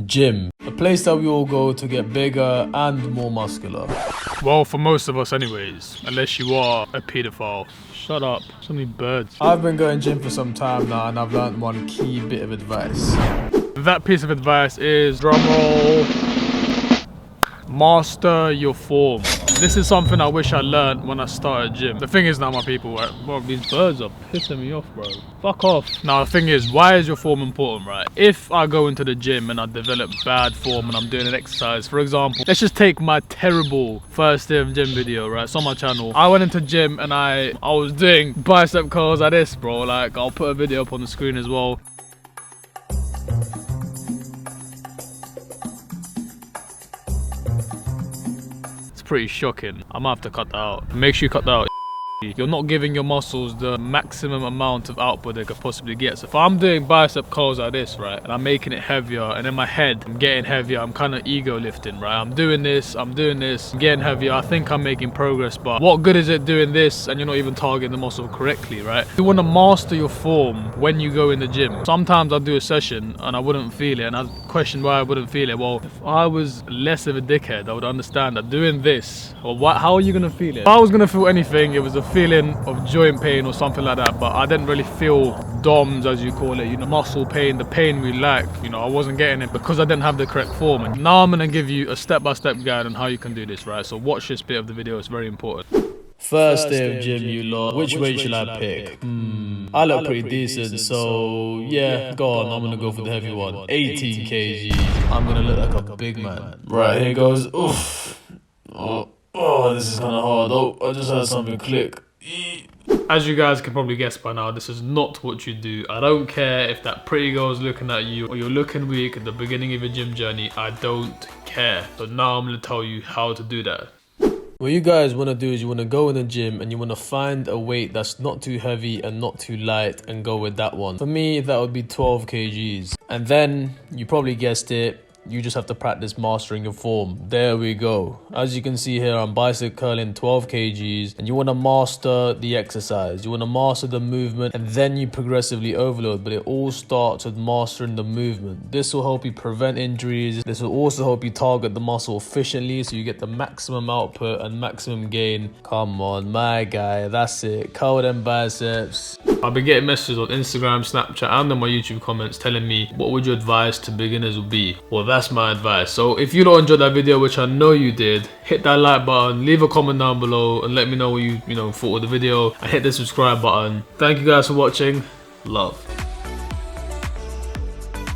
Gym. A place that we all go to get bigger and more muscular. Well, for most of us anyways, unless you are a paedophile. Shut up, so many birds. I've been going gym for some time now and I've learned one key bit of advice. That piece of advice is, drumroll, master your form. This is something I wish I learned when I started gym. The thing is now, my people, right? Bro, these birds are pissing me off, bro. Fuck off. Now the thing is, why is your form important, right? If I go into the gym and I develop bad form and I'm doing an exercise, for example, let's just take my terrible first day of gym video, right? It's on my channel. I went into gym and I was doing bicep curls like this, bro. Like, I'll put a video up on the screen as well. Pretty shocking. I might have to cut that out. Make sure you cut that out. You're not giving your muscles the maximum amount of output they could possibly get. So if I'm doing bicep curls like this, right, and I'm making it heavier, and in my head I'm getting heavier, I'm kind of ego lifting, right? I'm doing this, I'm getting heavier, I think I'm making progress, but what good is it doing this and you're not even targeting the muscle correctly, right? You want to master your form when you go in the gym. Sometimes I'll do a session and I wouldn't feel it, and I question why I wouldn't feel it. Well, if I was less of a dickhead, I would understand that doing this, or what, how are you gonna feel it? If I was gonna feel anything, it was a feeling of joint pain or something like that, but I didn't really feel DOMS, as you call it, you know, muscle pain, the pain we like, you know, I wasn't getting it because I didn't have the correct form. And now I'm gonna give you a step-by-step guide on how you can do this, right? So watch this bit of the video, it's very important. First day of gym, you lot. Which weight should I pick? I look pretty decent, so yeah, go on, I'm gonna go for the heavy one. 18 kg. I'm gonna look like a big man. Right, here goes. Oof. Oh, this is kind of hard. Oh, I just heard something click. As you guys can probably guess by now, this is not what you do. I don't care if that pretty girl is looking at you or you're looking weak at the beginning of your gym journey. I don't care. So now I'm gonna tell you how to do that. What you guys want to do is you want to go in the gym and you want to find a weight that's not too heavy and not too light and go with that one. For me, that would be 12 kgs. And then, you probably guessed it, you just have to practice mastering your form. There we go. As you can see here, I'm bicep curling 12 kgs, and you want to master the exercise. You want to master the movement, and then you progressively overload. But it all starts with mastering the movement. This will help you prevent injuries. This will also help you target the muscle efficiently, so you get the maximum output and maximum gain. Come on, my guy, that's it. Curl them biceps. I've been getting messages on Instagram, Snapchat, and on my YouTube comments telling me, what would your advice to beginners would be? Well, that's my advice. So if you don't enjoy that video, which I know you did, hit that like button, leave a comment down below, and let me know what you thought of the video, and hit the subscribe button. Thank you guys for watching. Love.